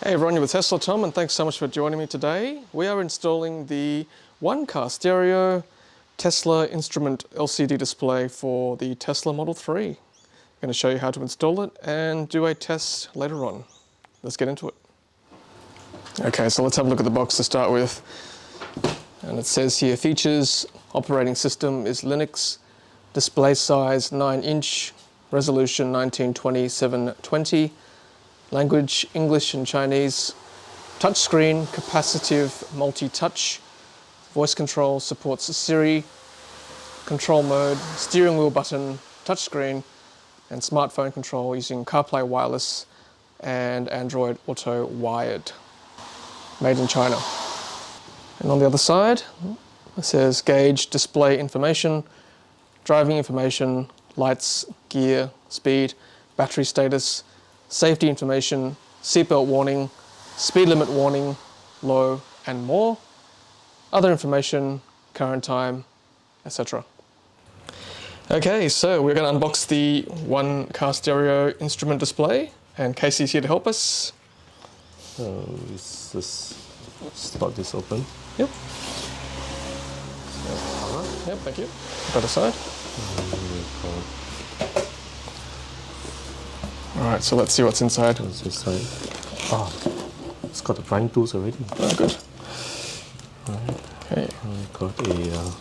Hey everyone, you're with Tesla Tom, and thanks so much for joining me today. We are installing the one-car stereo Tesla instrument LCD display for the Tesla Model 3. I'm going to show you how to install it and do a test later on. Let's get into it. Okay, so let's have a look at the box to start with. And it says here, features, operating system is Linux, display size 9-inch, resolution 1920x720, language English and Chinese, touchscreen, capacitive multi-touch, voice control, supports Siri, control mode, steering wheel button, touchscreen, and smartphone control using CarPlay wireless and Android Auto wired. Made in China. And on the other side, it says gauge, display information, driving information, lights, gear, speed, battery status, safety information, seatbelt warning, speed limit warning, low, and more, other information, current time, etc. Okay, so we're going to unbox the one-car stereo instrument display, and Casey's here to help us. Let's just start this open. Yep. Yep, thank you. Put that aside. Alright, so let's see what's inside. What's inside? Ah, it's got the prying tools already. Oh, good. Right. Okay. Got a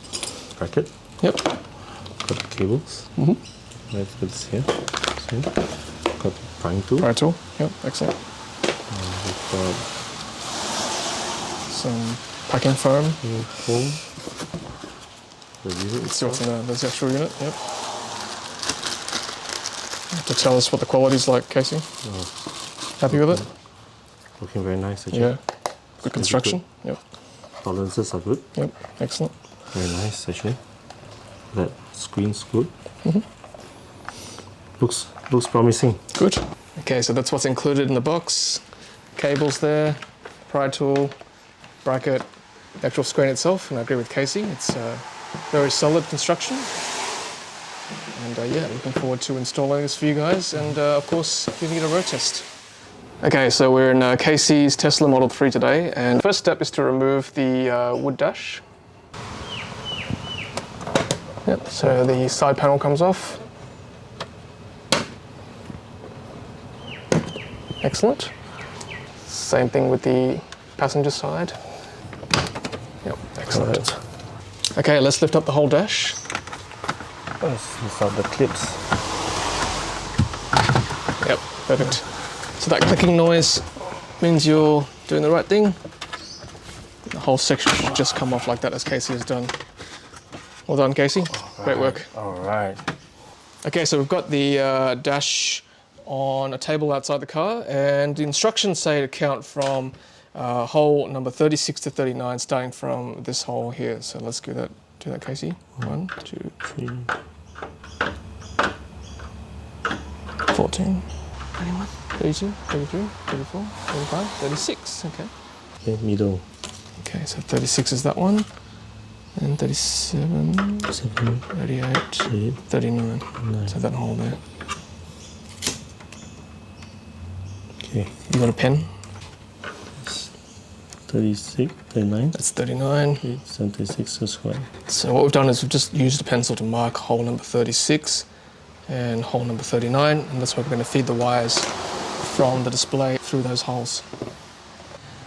bracket. Yep. Got the cables. Let's put this here. See? Got the prying tool. Prying tool. Yep, excellent. We've got some packing foam. Foam. The unit. Let's see what's in the actual unit. Yep. To tell us what the quality's like, Casey. Happy with it? Looking very nice, actually. Yeah. Good construction. Good. Yep. Tolerances are good. Yep. Excellent. Very nice, actually. That screen's good. Looks promising. Good. Okay, so that's what's included in the box. Cables there, pry tool, bracket, the actual screen itself, and I agree with Casey. It's very solid construction. And yeah, looking forward to installing this for you guys, and of course giving it a road test. Okay, so we're in Casey's Tesla Model 3 today, and the first step is to remove the wood dash. Yep, so the side panel comes off. Excellent. Same thing with the passenger side. Yep, excellent. Okay, let's lift up the whole dash. Let's out the clips. Yep, perfect. So that clicking noise means you're doing the right thing. The whole section should just come off like that, as Casey has done. Well done, Casey. Great work. All right. Okay, so we've got the dash on a table outside the car, and the instructions say to count from hole number 36 to 39, starting from this hole here. So let's do that, Casey. 1, 2, 3, 14, 21, 32, 33, 34, 35, 36. Okay. Okay, middle. Okay, so 36 is that one. And 37, 38, 39. 9. So that hole there. Okay. You got a pen? 36, 39. That's 39. Okay, 76 is right. So what we've done is we've just used a pencil to mark hole number 36 and hole number 39, and that's where we're going to feed the wires from the display through those holes.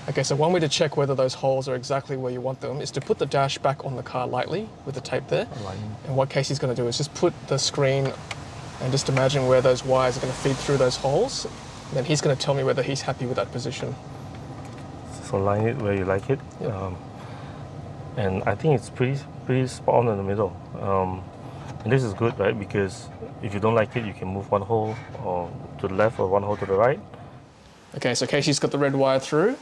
Okay, so one way to check whether those holes are exactly where you want them is to put the dash back on the car lightly with the tape there. And what Casey's going to do is just put the screen and just imagine where those wires are going to feed through those holes. And then he's going to tell me whether he's happy with that position. So line it where you like it. Yep. And I think it's pretty spot on in the middle. And this is good, right? Because if you don't like it, you can move one hole or to the left or one hole to the right. Okay, so Casey's got the red wire through,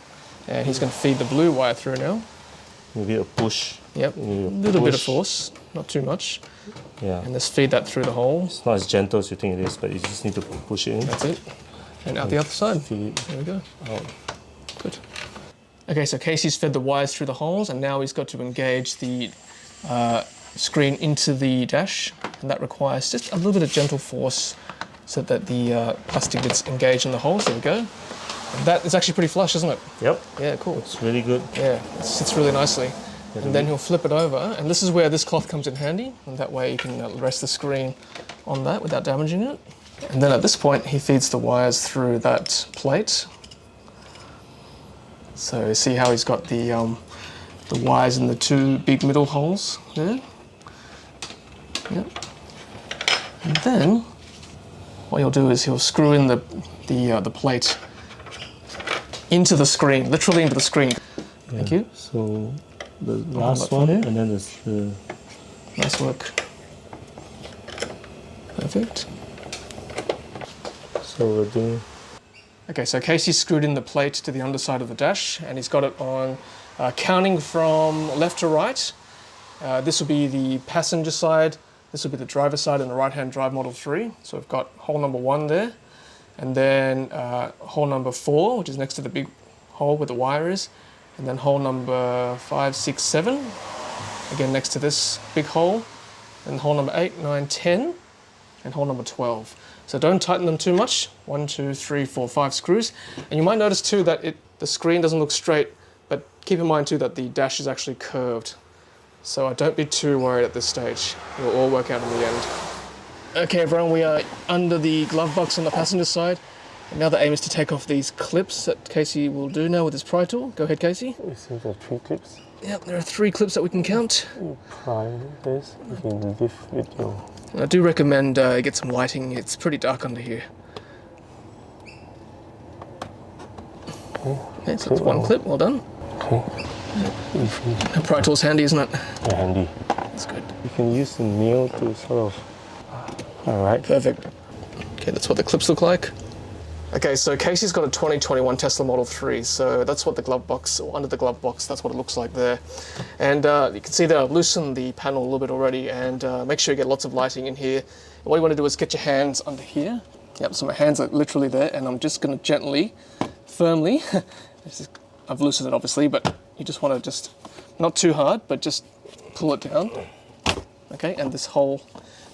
and he's going to feed the blue wire through now. Maybe a push. Yep, a little bit of force, not too much. Yeah. And just feed that through the hole. It's not as gentle as you think it is, but you just need to push it in. That's it. And out the other side. Feed it. There we go. Out. Good. Okay, so Casey's fed the wires through the holes, and now he's got to engage the screen into the dash, and that requires just a little bit of gentle force so that the plastic gets engaged in the holes. There we go. That is actually pretty flush, isn't it? Yep. Yeah, cool. It's really good. Yeah, it sits really nicely. And then he'll flip it over, and this is where this cloth comes in handy, and that way you can rest the screen on that without damaging it. And then at this point, he feeds the wires through that plate. So you see how he's got the wires in the two big middle holes there? Yep. And then what he'll do is he'll screw in the plate into the screen, literally into the screen. Yeah. Thank you. So the last one, and then there's the... Nice work. Perfect. So we're doing... Okay, so Casey's screwed in the plate to the underside of the dash, and he's got it on, counting from left to right. This will be the passenger side, this will be the driver side, and the right-hand drive Model 3. So we've got hole number 1 there, and then hole number 4, which is next to the big hole where the wire is, and then hole number 5, 6, 7, again next to this big hole, and hole number 8, 9, 10, and hole number 12. So don't tighten them too much. 1, 2, 3, 4, 5 screws. And you might notice too that the screen doesn't look straight, but keep in mind too that the dash is actually curved. So don't be too worried at this stage. It'll all work out in the end. Okay everyone, we are under the glove box on the passenger side. And now the aim is to take off these clips that Casey will do now with his pry tool. Go ahead, Casey. You see the 3 clips? Yep, there are 3 clips that we can count. You pry this, you can lift with your... And I do recommend get some lighting. It's pretty dark under here. Okay, so that's 1 clip. Well done. Okay. The pry tool's handy, isn't it? Yeah, handy. That's good. You can use the nail to sort of... Alright. Perfect. Okay, that's what the clips look like. Okay, so Casey's got a 2021 Tesla Model 3, so that's what the glove box, or under the glove box, that's what it looks like there. And you can see that I've loosened the panel a little bit already, and make sure you get lots of lighting in here. And what you want to do is get your hands under here. Yep, so my hands are literally there, and I'm just going to gently, firmly, I've loosened it obviously, but you just want to just, not too hard, but just pull it down. Okay, and this whole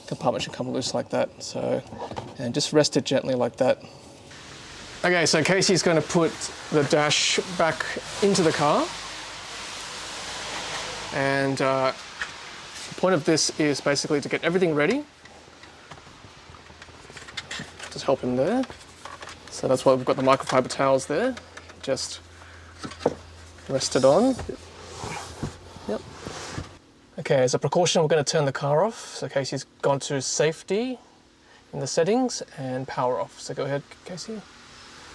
compartment should come loose like that. So, and just rest it gently like that. Okay, so Casey's going to put the dash back into the car. And the point of this is basically to get everything ready. Just help him there. So that's why we've got the microfiber towels there. Just rest it on. Yep. Okay, as a precaution, we're going to turn the car off. So Casey's gone to safety in the settings and power off. So go ahead, Casey.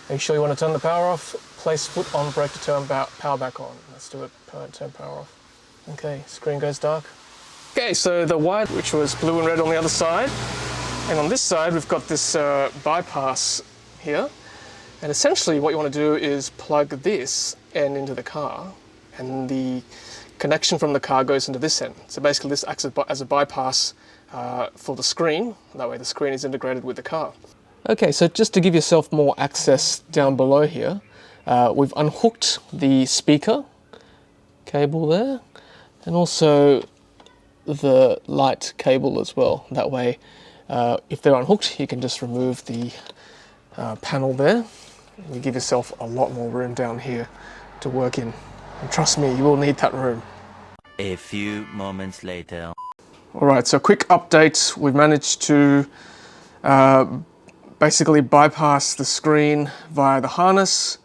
Make sure you want to turn the power off, place foot on brake to turn power back on. Let's do it, turn power off. Okay, screen goes dark. Okay, so the wire, which was blue and red on the other side, and on this side we've got this bypass here. And essentially what you want to do is plug this end into the car, and the connection from the car goes into this end. So basically this acts as a bypass for the screen. That way the screen is integrated with the car. Okay, so just to give yourself more access down below here, we've unhooked the speaker cable there, and also the light cable as well. That way, if they're unhooked, you can just remove the panel there. And you give yourself a lot more room down here to work in. And trust me, you will need that room. A few moments later. All right, so quick update. We've managed to basically bypass the screen via the harness,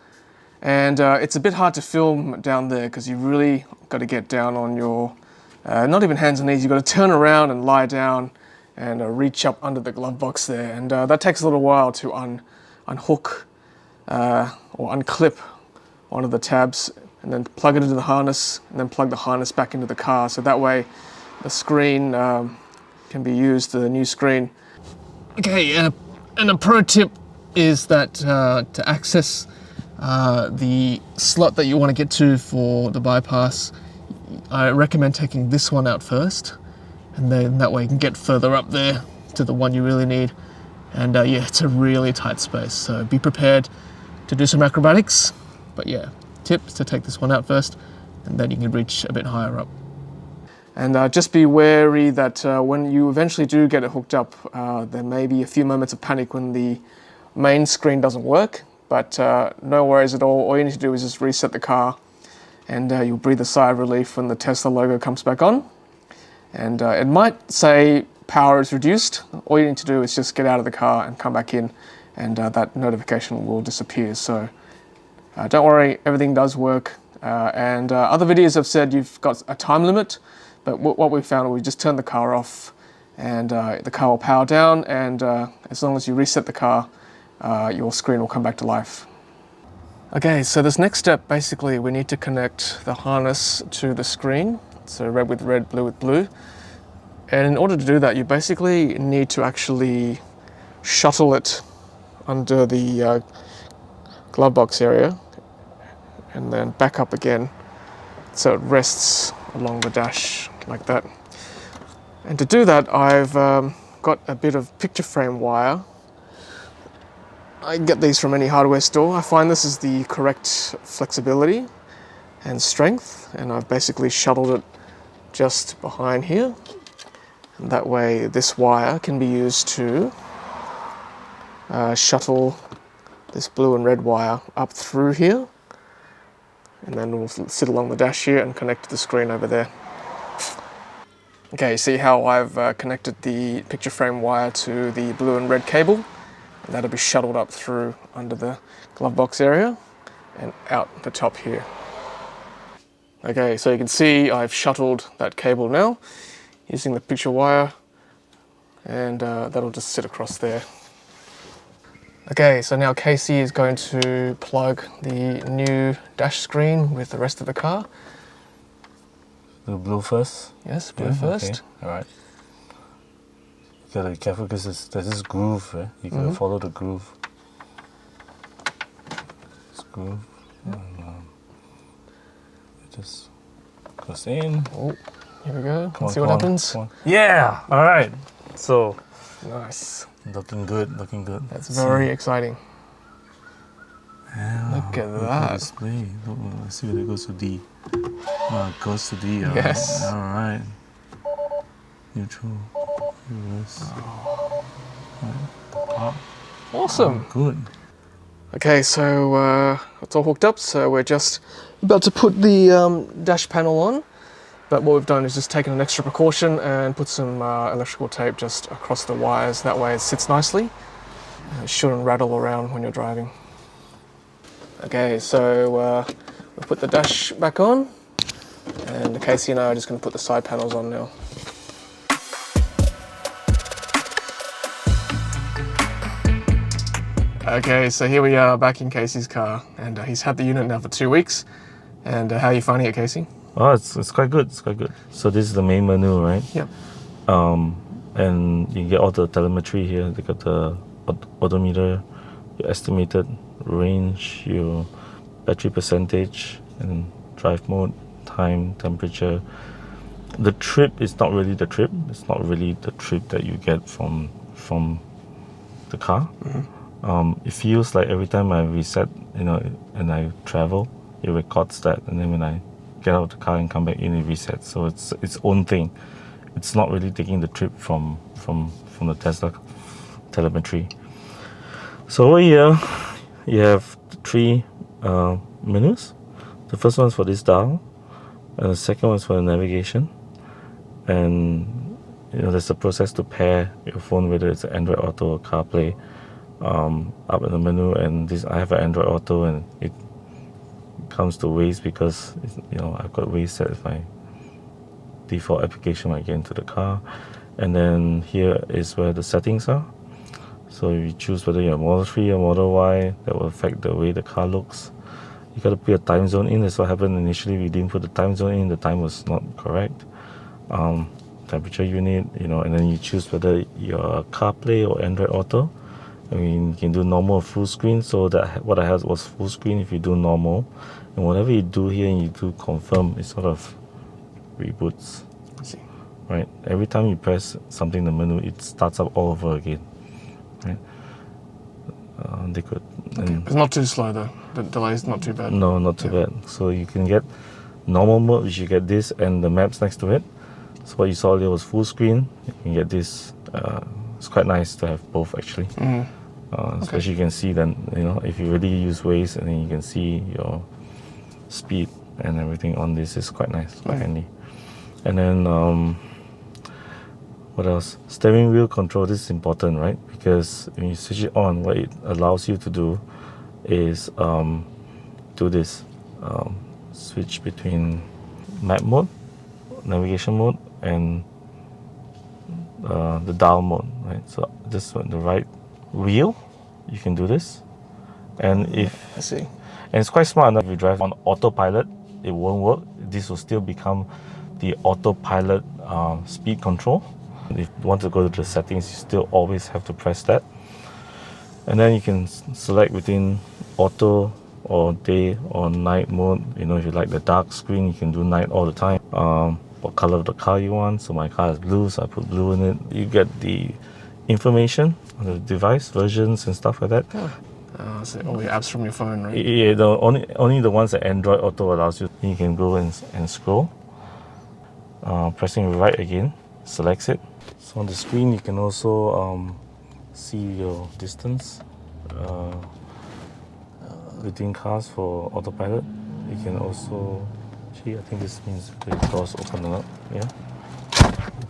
and it's a bit hard to film down there because you really got to get down on your, not even hands and knees, you've got to turn around and lie down and reach up under the glove box there, and that takes a little while to unhook or unclip one of the tabs and then plug it into the harness and then plug the harness back into the car, so that way the screen can be used, the new screen. Okay, and a pro tip is that to access the slot that you want to get to for the bypass, I recommend taking this one out first, and then that way you can get further up there to the one you really need. And yeah, it's a really tight space, so be prepared to do some acrobatics. But yeah, tips to take this one out first, and then you can reach a bit higher up. And just be wary that when you eventually do get it hooked up, there may be a few moments of panic when the main screen doesn't work, but no worries at all you need to do is just reset the car, and you'll breathe a sigh of relief when the Tesla logo comes back on. And it might say power is reduced. All you need to do is just get out of the car and come back in, and that notification will disappear. So don't worry, everything does work. And other videos have said you've got a time limit, but what we found, we just turn the car off, and the car will power down, and as long as you reset the car, your screen will come back to life. Okay, so this next step, basically we need to connect the harness to the screen. So red with red, blue with blue. And in order to do that, you basically need to actually shuttle it under the glove box area and then back up again so it rests along the dash like that. And to do that, I've got a bit of picture frame wire. I get these from any hardware store. I find this is the correct flexibility and strength, and I've basically shuttled it just behind here, and that way this wire can be used to shuttle this blue and red wire up through here, and then we'll sit along the dash here and connect to the screen over there. Okay, see how I've connected the picture frame wire to the blue and red cable, and that'll be shuttled up through under the glove box area and out the top here. Okay, so you can see I've shuttled that cable now using the picture wire, and that'll just sit across there. Okay, so now Casey is going to plug the new dash screen with the rest of the car. The blue first? Yes, blue first. Okay. Alright. You gotta be careful because there's this groove, right? You gotta follow the groove. This groove. Yep. And, it just goes in. Oh, here we go. Let's see what happens. Yeah! Alright. So, nice. looking good, looking good. That's very exciting. Yeah, look at that. Display. Look, let's see when it goes to D. Oh, it goes to D. Yes. Alright. Neutral. Reverse. Awesome. Oh, good. Okay, so it's all hooked up, so we're just about to put the dash panel on. But what we've done is just taken an extra precaution and put some electrical tape just across the wires. That way it sits nicely. It shouldn't rattle around when you're driving. Okay, so we'll put the dash back on, and Casey and I are just going to put the side panels on now. Okay, so here we are back in Casey's car, and he's had the unit now for 2 weeks. And how are you finding it, Casey? Oh, it's quite good. It's quite good. So this is the main menu, right? Yep. And you get all the telemetry here. They got the odometer, your estimated range, your battery percentage, and drive mode, time, temperature. The trip is not really the trip. It's not really the trip that you get from the car. It feels like every time I reset, and I travel, it records that, and then when I get out of the car and come back in, it resets. So it's its own thing. It's not really taking the trip from the Tesla telemetry. So over here, you have 3 menus. The first one is for this dial, and the second one is for the navigation. And there's a process to pair your phone, whether it's Android Auto or CarPlay, up in the menu. And I have an Android Auto, and it comes to Waze because I've got Waze set as my default application when I get into the car. And then here is where the settings are. So if you choose whether you're Model 3 or Model Y, that will affect the way the car looks. You got to put a time zone in. That's what happened initially. We didn't put the time zone in. The time was not correct. Temperature unit, and then you choose whether you're CarPlay or Android Auto. I mean, you can do normal or full screen. So that what I had was full screen if you do normal. And whatever you do here and you do confirm, it sort of reboots. I see. Right? Every time you press something in the menu, it starts up all over again. Right? They could. Okay. It's not too slow though. The delay is not too bad. No, not too bad. So you can get normal mode, which you get this and the maps next to it. So what you saw there was full screen. You can get this. It's quite nice to have both actually. Especially you can see then, if you really use Waze, and then you can see your speed and everything on this. Is quite nice, quite handy. And then what else? Steering wheel control. This is important, right? Because when you switch it on, what it allows you to do is do this. Switch between map mode, navigation mode, and the dial mode, right? So this one, the right wheel, you can do this. And I see. And it's quite smart. If you drive on autopilot, it won't work. This will still become the autopilot speed control. If you want to go to the settings, you still always have to press that. And then you can select between auto or day or night mode. If you like the dark screen, you can do night all the time. What color of the car you want. So my car is blue, so I put blue in it. You get the information on the device, versions and stuff like that. So all the apps from your phone, right? Yeah, only the ones that Android Auto allows you. You can go and scroll. Pressing right again selects it. So on the screen you can also see your distance between cars for autopilot. You can also, I think this means the doors open up. Yeah,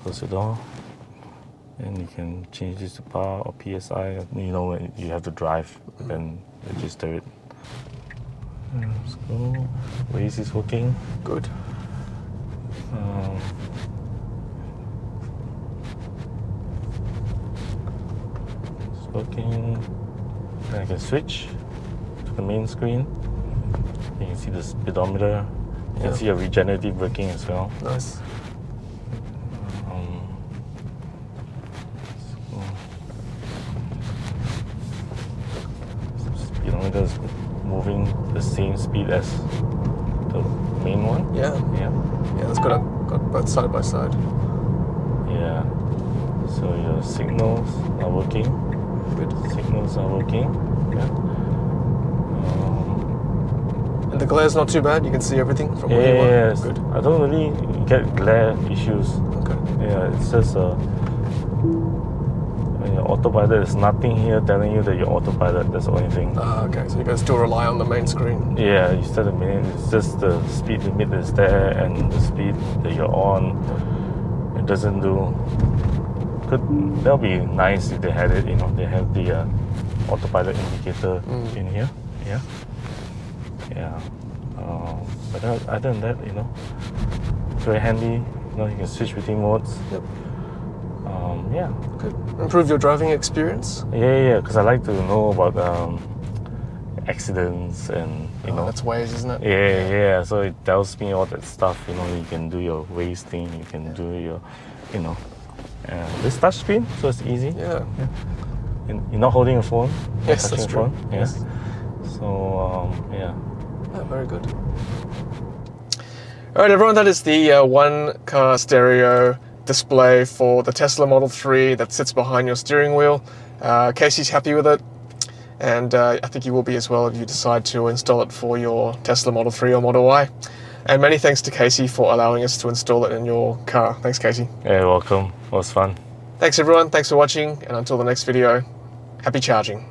close the door, and you can change this to power or PSI. When you have to drive, then register it. Let's go. Waze is working. Good. It's working. Then I can switch to the main screen. You can see the speedometer. You can see your regenerative braking as well. Nice. Speedometer is moving the same speed as the main one. Yeah, it's got both side by side. Yeah. So your signals are working. Good. Signals are working. Yeah. And the glare's not too bad. You can see everything from where you are. Yes. Good. I don't really get glare issues. Okay. Yeah, it's just when you're autopilot, there's nothing here telling you that you're autopilot. That's the only thing. Okay, so you can still rely on the main screen. Yeah, you set a minute. It's just the speed limit that's there and the speed that you're on. It doesn't do. That'll be nice if they had it. They have the autopilot indicator in here. Yeah. Yeah. But other than that, it's very handy. You can switch between modes. Yep. Yeah. Good. Improve your driving experience. Yeah. Because I like to know about accidents and That's Waze, isn't it? Yeah. So it tells me all that stuff. You can do your Waze thing. You can do your, this touch screen, so it's easy. Yeah. And you're not holding a phone. Yes, that's true. Phone. Yes. So yeah. Very good. All right, everyone, that is the one-car stereo display for the Tesla Model 3 that sits behind your steering wheel. Casey's happy with it, and I think you will be as well if you decide to install it for your Tesla Model 3 or Model Y. And many thanks to Casey for allowing us to install it in your car. Thanks, Casey. Yeah, welcome. It was fun. Thanks, everyone. Thanks for watching, and until the next video, happy charging.